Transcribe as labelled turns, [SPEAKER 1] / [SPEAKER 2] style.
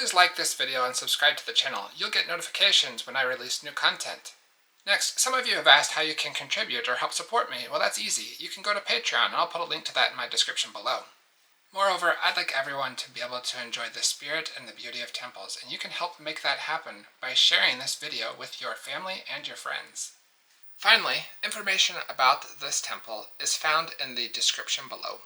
[SPEAKER 1] Please like this video and subscribe to the channel. You'll get notifications when I release new content. Next, some of you have asked how you can contribute or help support me. Well, that's easy. You can go to Patreon, and I'll put a link to that in my description below. Moreover, I'd like everyone to be able to enjoy the spirit and the beauty of temples, and you can help make that happen by sharing this video with your family and your friends. Finally, information about this temple is found in the description below.